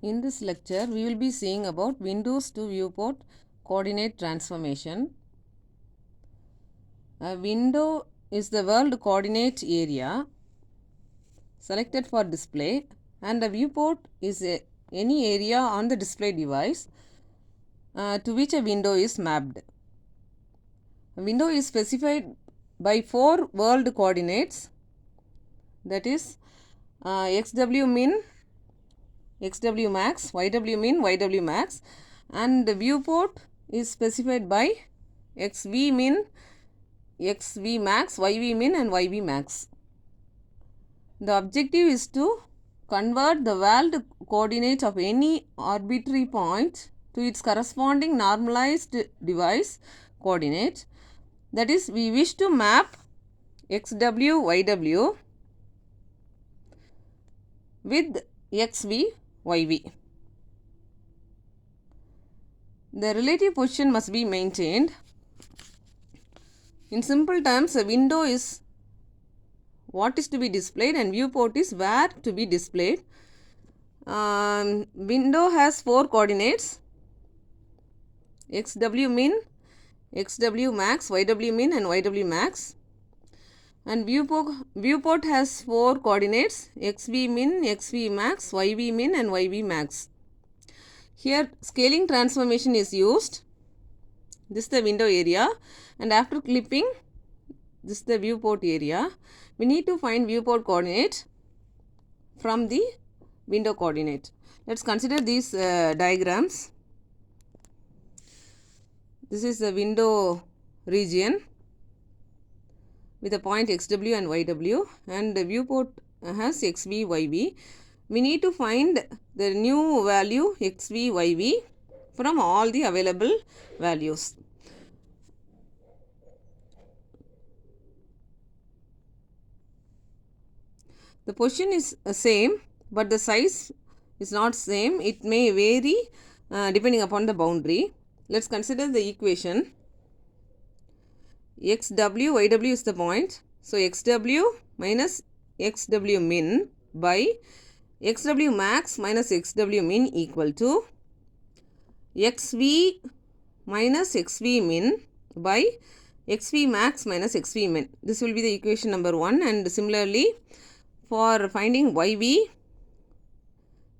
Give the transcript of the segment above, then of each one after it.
In this lecture, we will be seeing about windows to viewport coordinate transformation. A window is the world coordinate area selected for display, and a viewport is any area on the display device to which a window is mapped. A window is specified by 4 world coordinates, that is xw min, xw max, yw min, yw max, and the viewport is specified by xv min, xv max, yv min and yv max. The objective is to convert the world coordinate of any arbitrary point to its corresponding normalized device coordinate. That is, we wish to map xw, yw with xv, yv. The relative position must be maintained. In simple terms, a window is what is to be displayed and viewport is where to be displayed. Window has 4 coordinates: xw min, xw max, yw min and yw max. And viewport has 4 coordinates: xv min, xv max, yv min and yv max. Here scaling transformation is used. This is the window area, and after clipping, this is the viewport area. We need to find viewport coordinate from the window coordinate. Let's consider these diagrams. This is the window region with a point xw and yw, and the viewport has xv, yv. We need to find the new value xv, yv from all the available values. The position is same, but the size is not same. It may vary depending upon the boundary. Let's consider the equation. xw, yw is the point. So, xw minus xw min by xw max minus xw min equal to xv minus xv min by xv max minus xv min. This will be the equation number 1, and similarly for finding yv,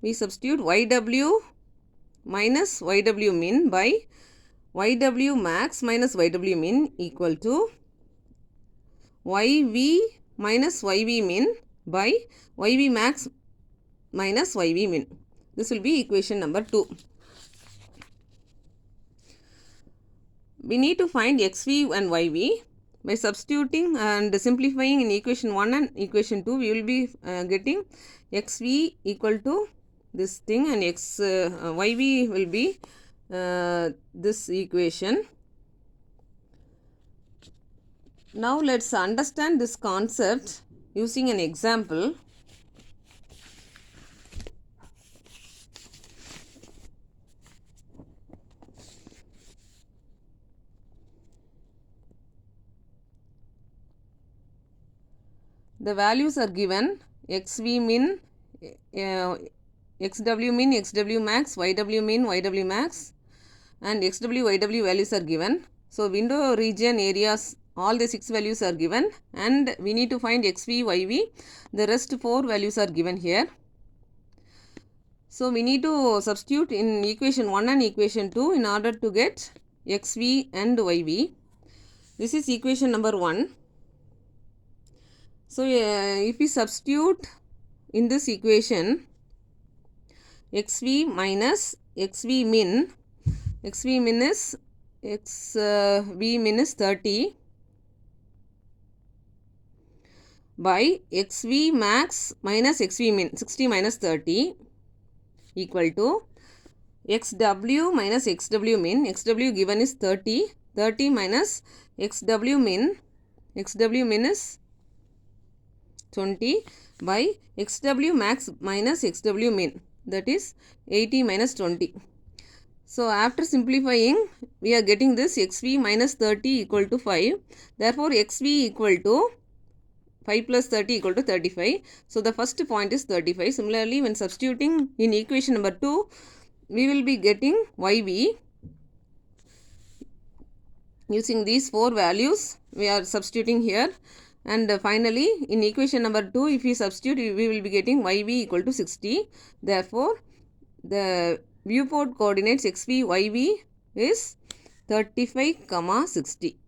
we substitute yw minus yw min by yw max minus yw min equal to yv minus yv min by yv max minus yv min. This will be equation number 2. We need to find xv and yv. By substituting and simplifying in equation 1 and equation 2, we will be getting xv equal to this thing, and yv will be this equation. Now let's understand this concept using an example. The values are given: xv min, xw min, xw max, yw min, yw max, and xw, yw values are given. So, window region areas, all the 6 values are given, and we need to find xv, yv. The rest 4 values are given here. So, we need to substitute in equation 1 and equation 2 in order to get xv and yv. This is equation number 1. So, if we substitute in this equation xv minus xv min, xv min is xv min is 30 by xv max minus xv min, 60 minus 30 equal to xw minus xw min. Xw given is 30, 30 minus xw min is 20 by xw max minus xw min, that is 80 minus 20. So, after simplifying, we are getting this xv minus 30 equal to 5. Therefore, xv equal to 5 plus 30 equal to 35. So the first point is 35. Similarly, when substituting in equation number 2, we will be getting yv. Using these 4 values, we are substituting here. And finally, in equation number 2, if we substitute, we will be getting yv equal to 60. Therefore, the viewport coordinates xv, yv is 35, 60.